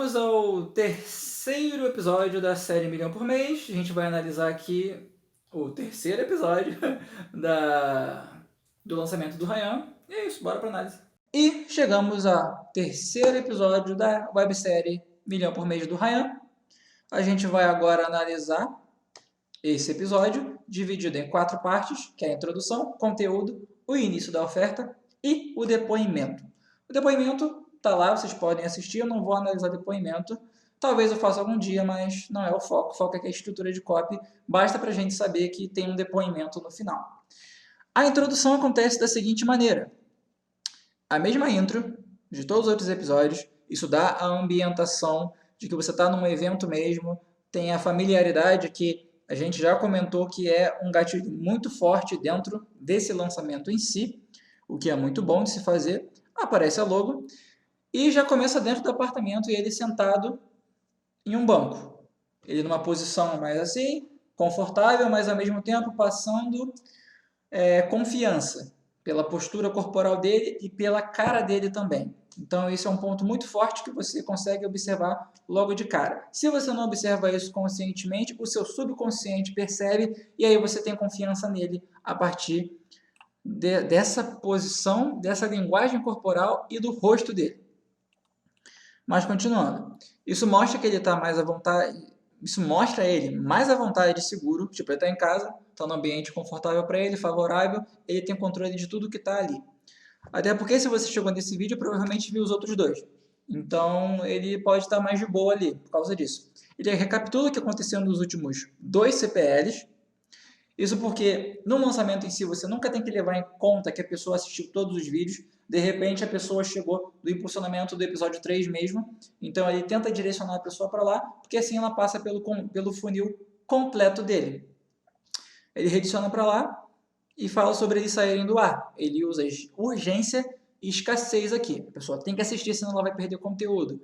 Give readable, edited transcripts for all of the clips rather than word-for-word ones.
Chegamos ao terceiro episódio da série Milhão por Mês. A gente vai analisar aqui o terceiro episódio do lançamento do Ryan. E é isso, bora para análise. E chegamos ao terceiro episódio da websérie Milhão por Mês do Ryan. A gente vai agora analisar esse episódio, dividido em 4 partes, que é a introdução, conteúdo, o início da oferta e o depoimento. O depoimento tá lá, vocês podem assistir, eu não vou analisar depoimento. Talvez eu faça algum dia, mas não é o foco. O foco é que a estrutura de copy basta para a gente saber que tem um depoimento no final. A introdução acontece da seguinte maneira. A mesma intro de todos os outros episódios, isso dá a ambientação de que você está num evento mesmo, tem a familiaridade que a gente já comentou que é um gatilho muito forte dentro desse lançamento em si, o que é muito bom de se fazer. Aparece a logo e já começa dentro do apartamento e ele sentado em um banco. Ele numa posição mais assim, confortável, mas ao mesmo tempo passando confiança pela postura corporal dele e pela cara dele também. Então, esse é um ponto muito forte que você consegue observar logo de cara. Se você não observa isso conscientemente, o seu subconsciente percebe e aí você tem confiança nele a partir dessa posição, dessa linguagem corporal e do rosto dele. Mas continuando, isso mostra que ele está mais à vontade, isso mostra ele mais à vontade e seguro, tipo, ele está em casa, está num ambiente confortável para ele, favorável, ele tem controle de tudo que está ali. Até porque se você chegou nesse vídeo, provavelmente viu os outros dois. Então, ele pode estar mais de boa ali, por causa disso. Ele recapitula o que aconteceu nos últimos 2 CPLs. Isso porque, no lançamento em si, você nunca tem que levar em conta que a pessoa assistiu todos os vídeos. De repente, a pessoa chegou do impulsionamento do episódio 3 mesmo. Então, ele tenta direcionar a pessoa para lá, porque assim ela passa pelo funil completo dele. Ele redireciona para lá e fala sobre eles saírem do ar. Ele usa urgência e escassez aqui. A pessoa tem que assistir, senão ela vai perder conteúdo.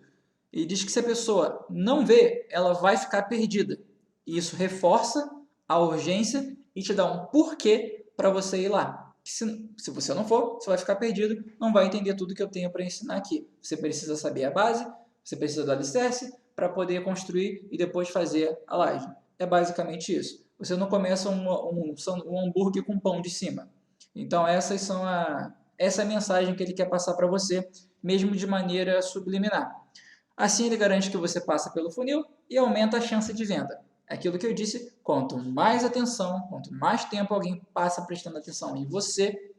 Ele diz que se a pessoa não vê, ela vai ficar perdida. E isso reforça a urgência e te dá um porquê para você ir lá. Se você não for, você vai ficar perdido, não vai entender tudo que eu tenho para ensinar aqui. Você precisa saber a base, você precisa do alicerce para poder construir e depois fazer a laje. É basicamente isso. Você não começa um hambúrguer com pão de cima. Então essa é a mensagem que ele quer passar para você, mesmo de maneira subliminar. Assim ele garante que você passa pelo funil e aumenta a chance de venda. Aquilo que eu disse, quanto mais atenção, quanto mais tempo alguém passa prestando atenção em você,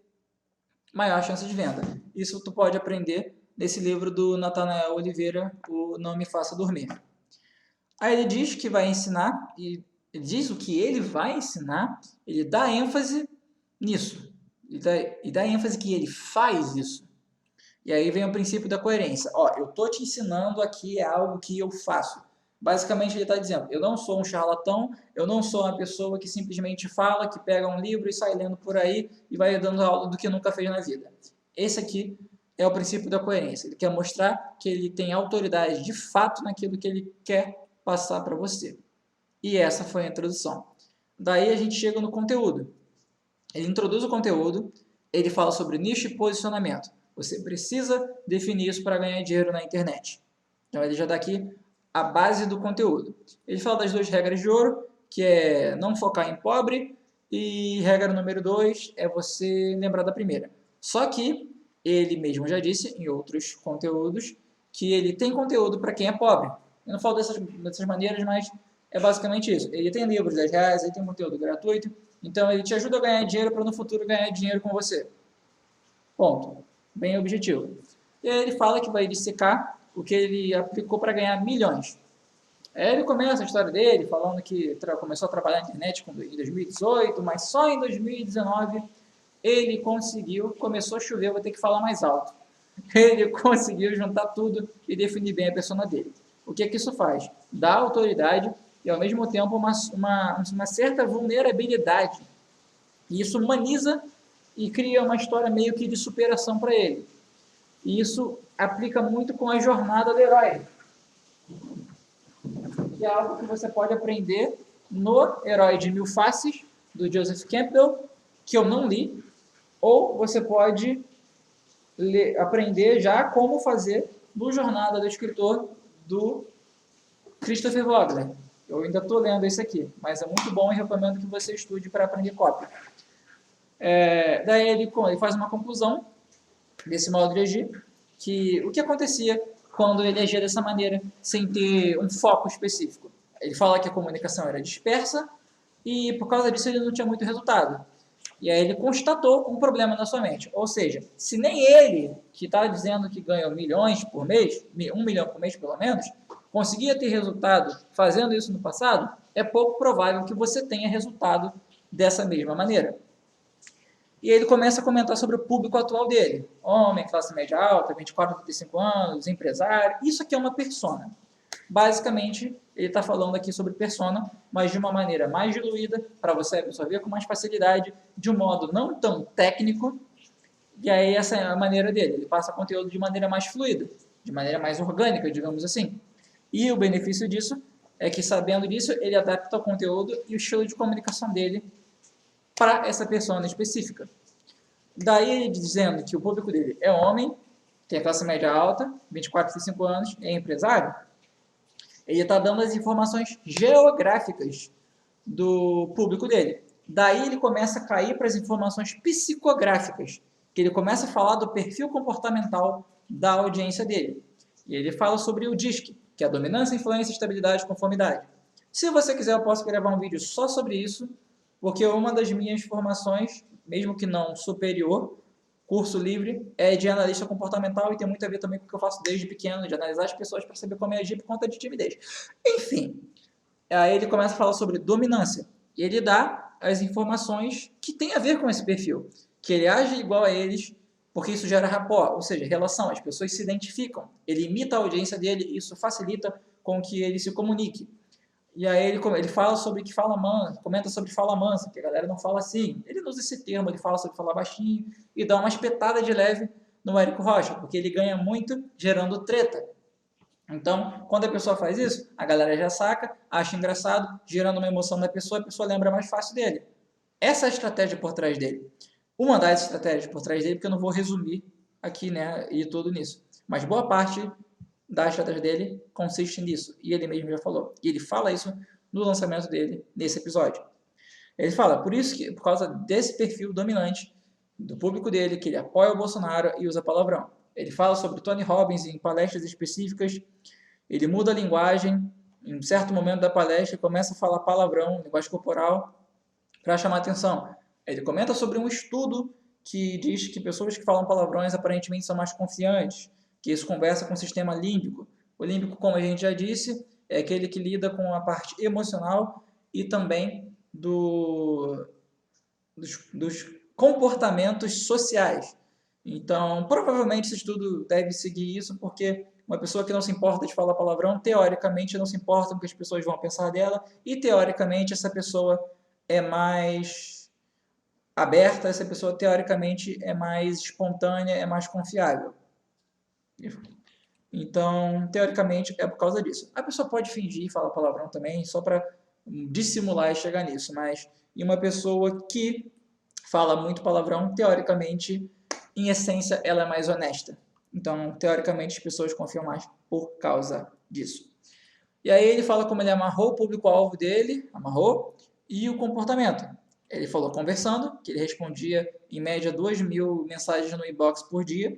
maior a chance de venda. Isso tu pode aprender nesse livro do Natanael Oliveira, o Não Me Faça Dormir. Aí ele diz que vai ensinar, e ele diz o que ele vai ensinar, ele dá ênfase nisso. E dá ênfase que ele faz isso. E aí vem o princípio da coerência. Ó, eu tô te ensinando aqui é algo que eu faço. Basicamente ele está dizendo, eu não sou um charlatão, eu não sou uma pessoa que simplesmente fala, que pega um livro e sai lendo por aí e vai dando aula do que nunca fez na vida. Esse aqui é o princípio da coerência. Ele quer mostrar que ele tem autoridade de fato naquilo que ele quer passar para você. E essa foi a introdução. Daí a gente chega no conteúdo. Ele introduz o conteúdo, ele fala sobre nicho e posicionamento. Você precisa definir isso para ganhar dinheiro na internet. Então ele já dá aqui a base do conteúdo. Ele fala das 2 regras de ouro, que é não focar em pobre, e regra número 2 é você lembrar da primeira. Só que ele mesmo já disse em outros conteúdos que ele tem conteúdo para quem é pobre. Eu não falo dessas maneiras, mas é basicamente isso. Ele tem livros de R$10, ele tem conteúdo gratuito, então ele te ajuda a ganhar dinheiro para no futuro ganhar dinheiro com você. Ponto. Bem objetivo. E aí ele fala que vai dissecar o que ele aplicou para ganhar milhões. Aí ele começa a história dele falando que começou a trabalhar na internet em 2018, mas só em 2019 ele começou a chover, eu vou ter que falar mais alto. Ele conseguiu juntar tudo e definir bem a persona dele. O que isso faz? Dá autoridade e ao mesmo tempo uma certa vulnerabilidade. E isso humaniza e cria uma história meio que de superação para ele. E isso aplica muito com a jornada do herói, que é algo que você pode aprender no Herói de Mil Faces, do Joseph Campbell, que eu não li, ou você pode aprender já como fazer no Jornada do Escritor, do Christopher Vogler. Eu ainda estou lendo esse aqui, mas é muito bom e recomendo que você estude para aprender cópia. Daí ele faz uma conclusão desse modo de agir, que o que acontecia quando ele agia dessa maneira, sem ter um foco específico. Ele fala que a comunicação era dispersa e por causa disso ele não tinha muito resultado. E aí ele constatou um problema na sua mente. Ou seja, se nem ele, que está dizendo que ganha milhões por mês, 1 milhão por mês pelo menos, conseguia ter resultado fazendo isso no passado, é pouco provável que você tenha resultado dessa mesma maneira. E ele começa a comentar sobre o público atual dele. Homem, classe média alta, 24 a 35 anos, empresário. Isso aqui é uma persona. Basicamente, ele está falando aqui sobre persona, mas de uma maneira mais diluída, para você absorver com mais facilidade, de um modo não tão técnico. E aí essa é a maneira dele. Ele passa conteúdo de maneira mais fluida, de maneira mais orgânica, digamos assim. E o benefício disso é que, sabendo disso, ele adapta o conteúdo e o estilo de comunicação dele para essa persona específica. Daí ele dizendo que o público dele é homem, tem a classe média alta, 24 a 35 anos, é empresário, ele está dando as informações geográficas do público dele. Daí ele começa a cair para as informações psicográficas, que ele começa a falar do perfil comportamental da audiência dele. E ele fala sobre o DISC, que é a dominância, influência, estabilidade e conformidade. Se você quiser, eu posso gravar um vídeo só sobre isso, porque uma das minhas formações, mesmo que não superior, curso livre, é de analista comportamental e tem muito a ver também com o que eu faço desde pequeno, de analisar as pessoas para saber como agir por conta de timidez. Enfim, aí ele começa a falar sobre dominância. E ele dá as informações que tem a ver com esse perfil, que ele age igual a eles, porque isso gera rapport, ou seja, relação, as pessoas se identificam. Ele imita a audiência dele e isso facilita com que ele se comunique. E aí ele fala sobre que fala mansa, comenta sobre fala mansa, que a galera não fala assim. Ele não usa esse termo, ele fala sobre falar baixinho e dá uma espetada de leve no Érico Rocha, porque ele ganha muito gerando treta. Então, quando a pessoa faz isso, a galera já saca, acha engraçado, gerando uma emoção na pessoa, a pessoa lembra mais fácil dele. Essa é a estratégia por trás dele. Uma das estratégias por trás dele, porque eu não vou resumir aqui, né, e tudo nisso. Mas boa parte da estratégia dele consiste nisso, e ele mesmo já falou. E ele fala isso no lançamento dele, nesse episódio. Ele fala, por causa desse perfil dominante do público dele, que ele apoia o Bolsonaro e usa palavrão. Ele fala sobre Tony Robbins em palestras específicas, ele muda a linguagem, em um certo momento da palestra, começa a falar palavrão, linguagem corporal, para chamar atenção. Ele comenta sobre um estudo que diz que pessoas que falam palavrões aparentemente são mais confiantes, que isso conversa com o sistema límbico. O límbico, como a gente já disse, é aquele que lida com a parte emocional e também dos comportamentos sociais. Então, provavelmente esse estudo deve seguir isso, porque uma pessoa que não se importa de falar palavrão, teoricamente não se importa com o que as pessoas vão pensar dela, e teoricamente essa pessoa é mais aberta, essa pessoa teoricamente é mais espontânea, é mais confiável. Então, teoricamente, é por causa disso. A pessoa pode fingir e falar palavrão também, só para dissimular e chegar nisso, mas e uma pessoa que fala muito palavrão, teoricamente, em essência, ela é mais honesta. Então, teoricamente, as pessoas confiam mais por causa disso. E aí ele fala como ele amarrou o público-alvo dele, amarrou, e o comportamento. Ele falou conversando, que ele respondia em média 2.000 mensagens no inbox por dia.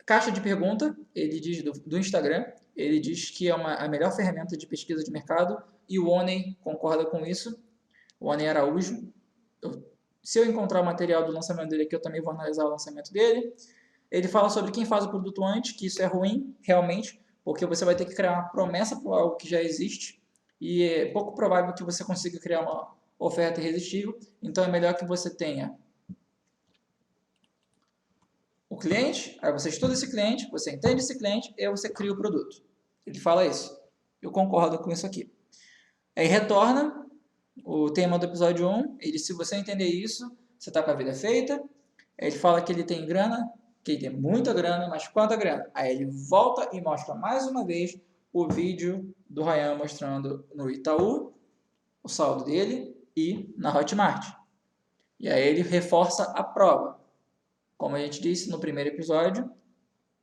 Caixa de pergunta, ele diz do Instagram, ele diz que é a melhor ferramenta de pesquisa de mercado, e o Oney concorda com isso. O Oney Araújo. Se eu encontrar o material do lançamento dele aqui, eu também vou analisar o lançamento dele. Ele fala sobre quem faz o produto antes, que isso é ruim, realmente, porque você vai ter que criar uma promessa para algo que já existe, e é pouco provável que você consiga criar uma oferta irresistível, então é melhor que você tenha o cliente, aí você estuda esse cliente, você entende esse cliente, e aí você cria o produto. Ele fala isso. Eu concordo com isso aqui. Aí retorna o tema do episódio 1, ele diz, se você entender isso, você está com a vida feita. Ele fala que ele tem grana, que ele tem muita grana, mas quanta grana? Aí ele volta e mostra mais uma vez o vídeo do Ryan mostrando no Itaú o saldo dele e na Hotmart. E aí ele reforça a prova. Como a gente disse no primeiro episódio,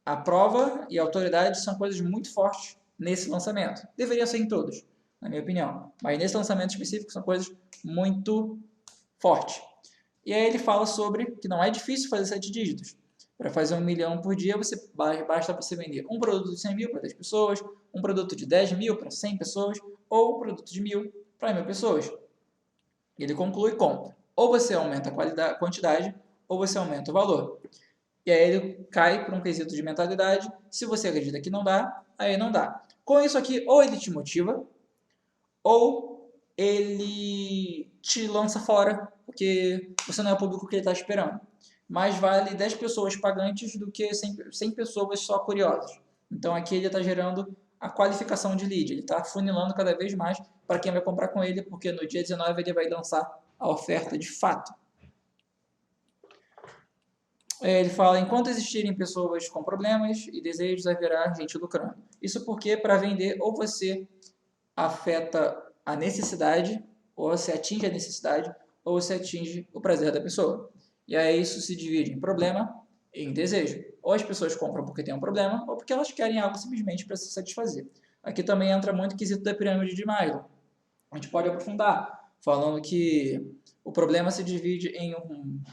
a prova e a autoridade são coisas muito fortes nesse lançamento. Deveria ser em todos, na minha opinião. Mas nesse lançamento específico são coisas muito fortes. E aí ele fala sobre que não é difícil fazer 7 dígitos. Para fazer 1 milhão por dia, basta você vender um produto de 100 mil para 10 pessoas, um produto de 10 mil para 100 pessoas, ou um produto de 1.000 para 1.000 pessoas. Ele conclui com, ou você aumenta a quantidade, ou você aumenta o valor. E aí ele cai para um quesito de mentalidade. Se você acredita que não dá, aí não dá. Com isso aqui, ou ele te motiva, ou ele te lança fora, porque você não é o público que ele está esperando. Mais vale 10 pessoas pagantes do que 100 pessoas só curiosas. Então aqui ele está gerando a qualificação de lead, ele está funilando cada vez mais para quem vai comprar com ele, porque no dia 19 ele vai lançar a oferta de fato. Ele fala, enquanto existirem pessoas com problemas e desejos, haverá gente lucrando. Isso porque para vender ou você afeta a necessidade, ou você atinge a necessidade, ou você atinge o prazer da pessoa. E aí isso se divide em problema e em desejo. Ou as pessoas compram porque tem um problema, ou porque elas querem algo simplesmente para se satisfazer. Aqui também entra muito o quesito da pirâmide de Maslow. A gente pode aprofundar, falando que o problema se divide em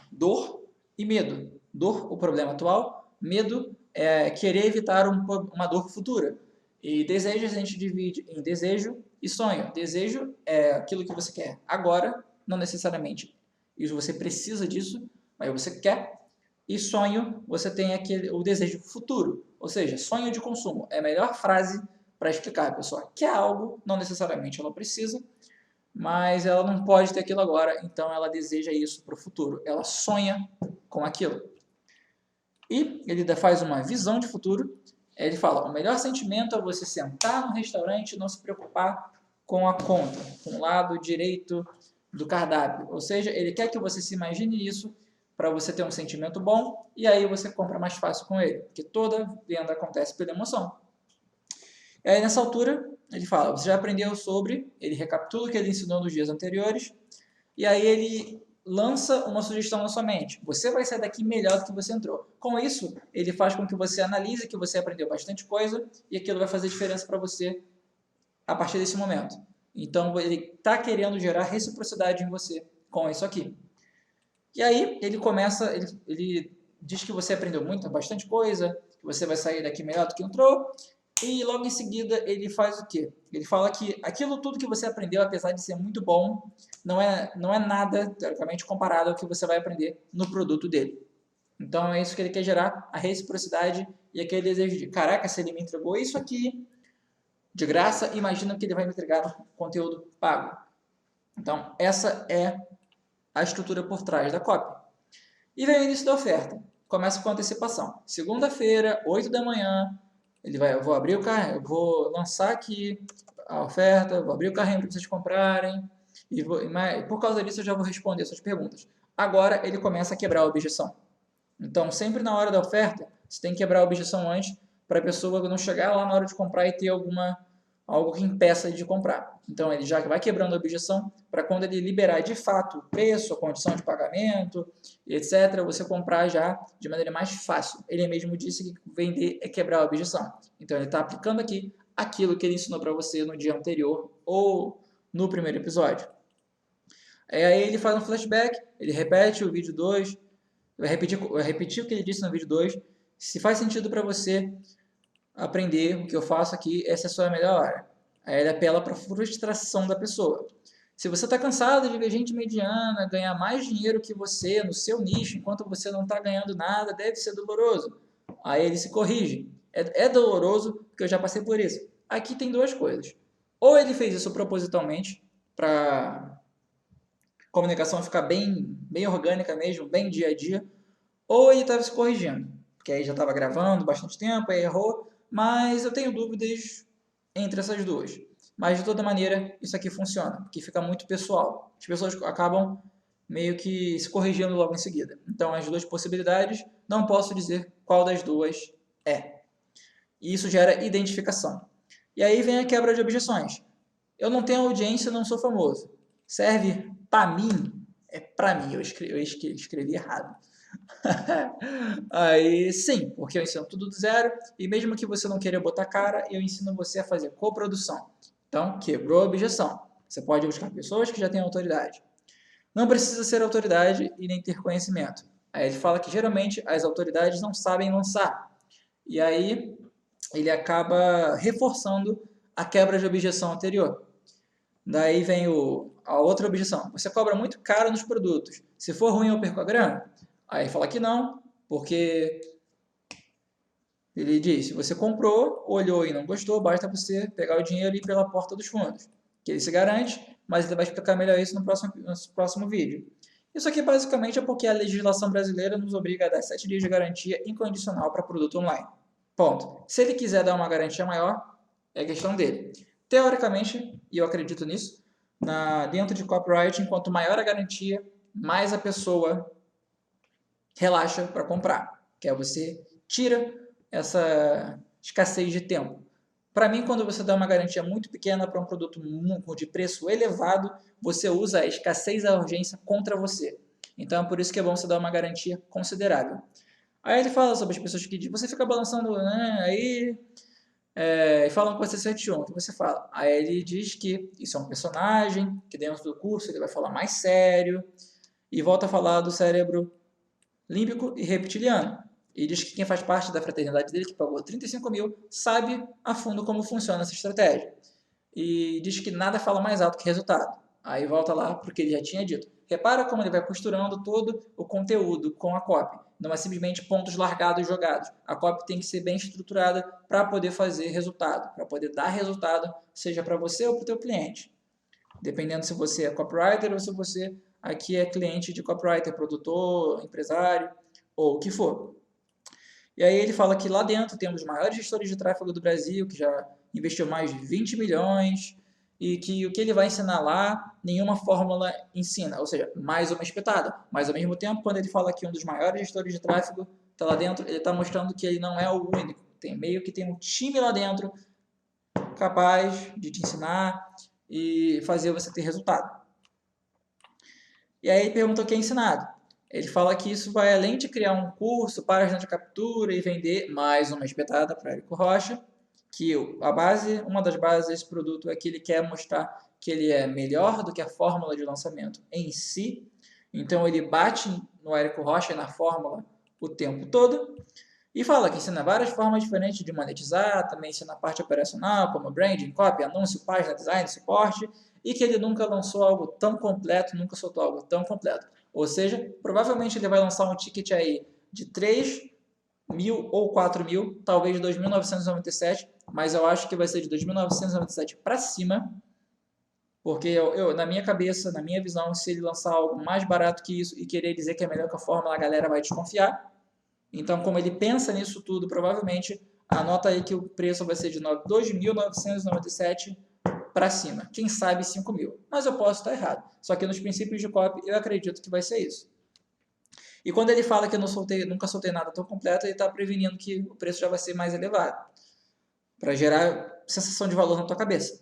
dor e medo. Dor, o problema atual. Medo é querer evitar uma dor futura. E desejos a gente divide em desejo e sonho. Desejo é aquilo que você quer agora, não necessariamente isso você precisa disso, mas você quer. E sonho, você tem o desejo futuro. Ou seja, sonho de consumo. É a melhor frase para explicar. A pessoa quer algo, não necessariamente ela precisa, mas ela não pode ter aquilo agora, então ela deseja isso para o futuro. Ela sonha com aquilo. E ele faz uma visão de futuro. Ele fala, o melhor sentimento é você sentar no restaurante e não se preocupar com a conta, com o lado direito do cardápio. Ou seja, ele quer que você se imagine isso para você ter um sentimento bom e aí você compra mais fácil com ele, porque toda venda acontece pela emoção. E aí nessa altura, ele fala, você já aprendeu sobre, ele recapitula o que ele ensinou nos dias anteriores, e aí ele lança uma sugestão na sua mente. Você vai sair daqui melhor do que você entrou. Com isso, ele faz com que você analise que você aprendeu bastante coisa e aquilo vai fazer diferença para você a partir desse momento. Então, ele está querendo gerar reciprocidade em você com isso aqui. E aí, ele começa, ele diz que você aprendeu bastante coisa, que você vai sair daqui melhor do que entrou, e logo em seguida ele faz o quê? Ele fala que aquilo tudo que você aprendeu, apesar de ser muito bom, não é nada, teoricamente, comparado ao que você vai aprender no produto dele. Então é isso que ele quer gerar, a reciprocidade e aquele desejo de, caraca, se ele me entregou isso aqui de graça, imagina que ele vai me entregar um conteúdo pago. Então essa é a estrutura por trás da copy. E vem o início da oferta. Começa com antecipação. Segunda-feira, 8 da manhã, eu vou abrir o carrinho, eu vou lançar aqui a oferta, vou abrir o carrinho para vocês comprarem, mas por causa disso eu já vou responder essas perguntas. Agora ele começa a quebrar a objeção. Então, sempre na hora da oferta, você tem que quebrar a objeção antes para a pessoa não chegar lá na hora de comprar e ter algo que impeça de comprar. Então, ele já vai quebrando a objeção para quando ele liberar de fato o preço, a condição de pagamento, etc., você comprar já de maneira mais fácil. Ele mesmo disse que vender é quebrar a objeção. Então, ele está aplicando aqui aquilo que ele ensinou para você no dia anterior ou no primeiro episódio. Aí ele faz um flashback, ele repete o vídeo 2, vai repetir o que ele disse no vídeo 2. Se faz sentido para você aprender o que eu faço aqui, essa é a sua melhor hora. Aí ele apela para a frustração da pessoa. Se você está cansado de ver gente mediana ganhar mais dinheiro que você no seu nicho, enquanto você não está ganhando nada, deve ser doloroso. Aí ele se corrige. É doloroso, porque eu já passei por isso. Aqui tem duas coisas. Ou ele fez isso propositalmente, para a comunicação ficar bem orgânica mesmo, bem dia a dia, ou ele estava se corrigindo, porque aí já estava gravando bastante tempo, aí errou, mas eu tenho dúvidas entre essas duas. Mas, de toda maneira, isso aqui funciona, porque fica muito pessoal. As pessoas acabam meio que se corrigindo logo em seguida. Então, as duas possibilidades, não posso dizer qual das duas é. E isso gera identificação. E aí vem a quebra de objeções. Eu não tenho audiência, não sou famoso. Serve para mim? É para mim, eu escrevi errado. Aí sim, porque eu ensino tudo do zero e mesmo que você não queira botar cara, eu ensino você a fazer coprodução. Então, quebrou a objeção. Você pode buscar pessoas que já têm autoridade. Não precisa ser autoridade e nem ter conhecimento. Aí ele fala que geralmente as autoridades não sabem lançar. E aí ele acaba reforçando a quebra de objeção anterior. Daí vem a outra objeção. Você cobra muito caro nos produtos. Se for ruim, eu perco a grana? Aí fala que não, porque ele diz, se você comprou, olhou e não gostou, basta você pegar o dinheiro e ir pela porta dos fundos. Que ele se garante, mas ele vai explicar melhor isso no próximo vídeo. Isso aqui basicamente é porque a legislação brasileira nos obriga a dar 7 dias de garantia incondicional para produto online. Ponto. Se ele quiser dar uma garantia maior, é questão dele. Teoricamente, e eu acredito nisso, dentro de copyright, quanto maior a garantia, mais a pessoa relaxa para comprar. Que é você tira essa escassez de tempo. Para mim, quando você dá uma garantia muito pequena para um produto de preço elevado, você usa a escassez e a urgência contra você. Então, é por isso que é bom você dar uma garantia considerável. Aí ele fala sobre as pessoas que você fica balançando, né, aí e falam que você é 71, o que você fala? Aí ele diz que isso é um personagem, que dentro do curso ele vai falar mais sério, e volta a falar do cérebro límbico e reptiliano. E diz que quem faz parte da fraternidade dele, que pagou 35 mil, sabe a fundo como funciona essa estratégia. E diz que nada fala mais alto que resultado. Aí volta lá porque ele já tinha dito. Repara como ele vai costurando todo o conteúdo com a copy. Não é simplesmente pontos largados e jogados. A copy tem que ser bem estruturada para poder fazer resultado, para poder dar resultado, seja para você ou para o teu cliente. Dependendo se você é copywriter ou se você aqui é cliente de copywriter, produtor, empresário ou o que for. E aí ele fala que lá dentro temos os maiores gestores de tráfego do Brasil, que já investiu mais de 20 milhões, e que o que ele vai ensinar lá, nenhuma fórmula ensina, ou seja, mais uma espetada. Mas ao mesmo tempo, quando ele fala que um dos maiores gestores de tráfego está lá dentro, ele está mostrando que ele não é o único. Tem um time lá dentro capaz de te ensinar e fazer você ter resultado. E aí ele perguntou o que é ensinado. Ele fala que isso vai além de criar um curso, página de captura e vender mais uma espetada para Érico Rocha, que uma das bases desse produto é que ele quer mostrar que ele é melhor do que a fórmula de lançamento em si. Então ele bate no Érico Rocha e na fórmula o tempo todo. E fala que ensina várias formas diferentes de monetizar, também ensina a parte operacional, como branding, copy, anúncio, página, design, suporte, e que ele nunca lançou algo tão completo, nunca soltou algo tão completo. Ou seja, provavelmente ele vai lançar um ticket aí de 3 mil ou 4 mil, talvez 2.997, mas eu acho que vai ser de 2.997 para cima, porque na minha cabeça, na minha visão, se ele lançar algo mais barato que isso e querer dizer que é melhor que a fórmula, a galera vai desconfiar. Então, como ele pensa nisso tudo, provavelmente, anota aí que o preço vai ser de 2.997 para cima. Quem sabe 5 mil. Mas eu posso estar errado. Só que nos princípios de copy, eu acredito que vai ser isso. E quando ele fala que eu nunca soltei nada tão completo, ele está prevenindo que o preço já vai ser mais elevado. Para gerar sensação de valor na tua cabeça.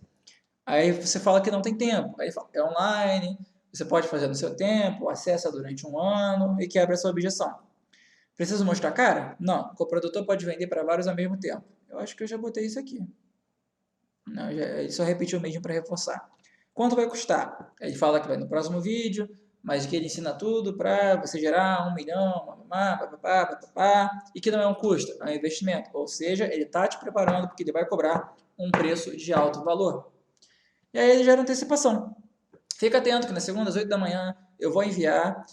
Aí você fala que não tem tempo. Aí fala, é online, você pode fazer no seu tempo, acessa durante um ano e quebra essa objeção. Preciso mostrar cara? Não. O coprodutor pode vender para vários ao mesmo tempo. Eu acho que eu já botei isso aqui. Não, ele só repetiu mesmo para reforçar. Quanto vai custar? Ele fala que vai no próximo vídeo, mas que ele ensina tudo para você gerar 1 milhão, e que não é um custo, é um investimento. Ou seja, ele está te preparando porque ele vai cobrar um preço de alto valor. E aí ele gera antecipação. Fica atento que na segunda às 8 da manhã eu vou enviar.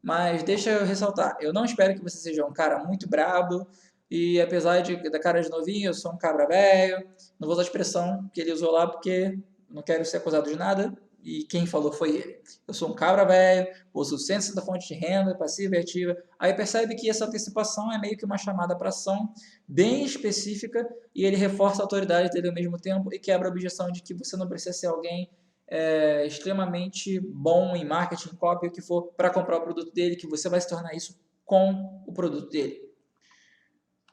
Mas deixa eu ressaltar, eu não espero que você seja um cara muito brabo, e apesar da cara de novinho, eu sou um cabra velho, não vou usar a expressão que ele usou lá porque não quero ser acusado de nada, e quem falou foi ele. Eu sou um cabra velho, possuo 160 fontes de renda, passiva e ativa, aí percebe que essa antecipação é meio que uma chamada para ação bem específica, e ele reforça a autoridade dele ao mesmo tempo e quebra a objeção de que você não precisa ser alguém extremamente bom em marketing, copy, o que for, para comprar o produto dele, que você vai se tornar isso com o produto dele.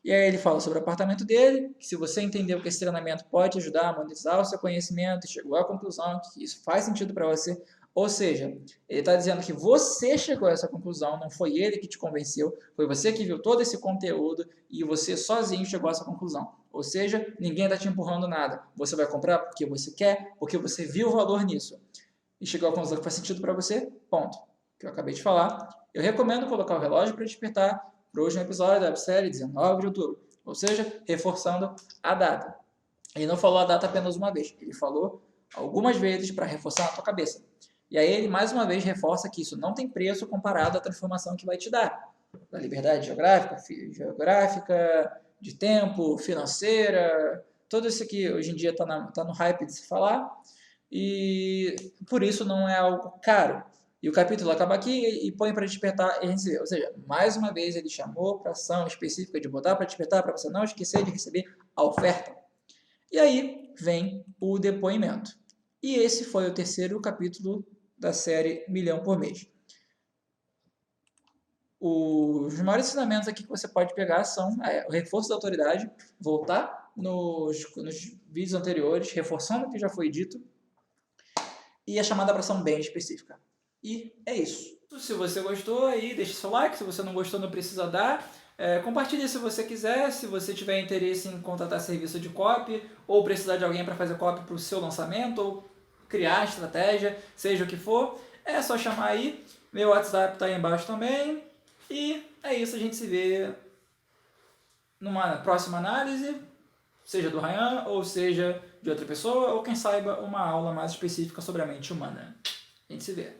E aí ele fala sobre o apartamento dele, que se você entendeu que esse treinamento pode ajudar a monetizar o seu conhecimento e chegou à conclusão que isso faz sentido para você, Ou seja, ele está dizendo que você chegou a essa conclusão, não foi ele que te convenceu, foi você que viu todo esse conteúdo e você sozinho chegou a essa conclusão. Ou seja, ninguém está te empurrando nada. Você vai comprar porque você quer, porque você viu o valor nisso. E chegou à conclusão que faz sentido para você, ponto. Que eu acabei de falar. Eu recomendo colocar o relógio para despertar para o último episódio da websérie, 19 de outubro. Ou seja, reforçando a data. Ele não falou a data apenas uma vez, ele falou algumas vezes para reforçar na tua cabeça. E aí ele mais uma vez reforça que isso não tem preço comparado à transformação que vai te dar. Da liberdade geográfica, de tempo, financeira, tudo isso que hoje em dia está no hype de se falar. E por isso não é algo caro. E o capítulo acaba aqui e põe para despertar e receber. Ou seja, mais uma vez ele chamou para ação específica de botar para despertar, para você não esquecer de receber a oferta. E aí vem o depoimento. E esse foi o terceiro capítulo da série Milhão por Mês. Os maiores ensinamentos aqui que você pode pegar são o reforço da autoridade, voltar nos vídeos anteriores, reforçando o que já foi dito, e a chamada para ação bem específica. E é isso. Se você gostou, aí deixa seu like. Se você não gostou, não precisa dar. Compartilhe se você quiser. Se você tiver interesse em contratar serviço de copy ou precisar de alguém para fazer copy para o seu lançamento ou criar estratégia, seja o que for, é só chamar aí. Meu WhatsApp está aí embaixo também. E é isso, a gente se vê numa próxima análise, seja do Ryan ou seja de outra pessoa, ou quem saiba uma aula mais específica sobre a mente humana. A gente se vê.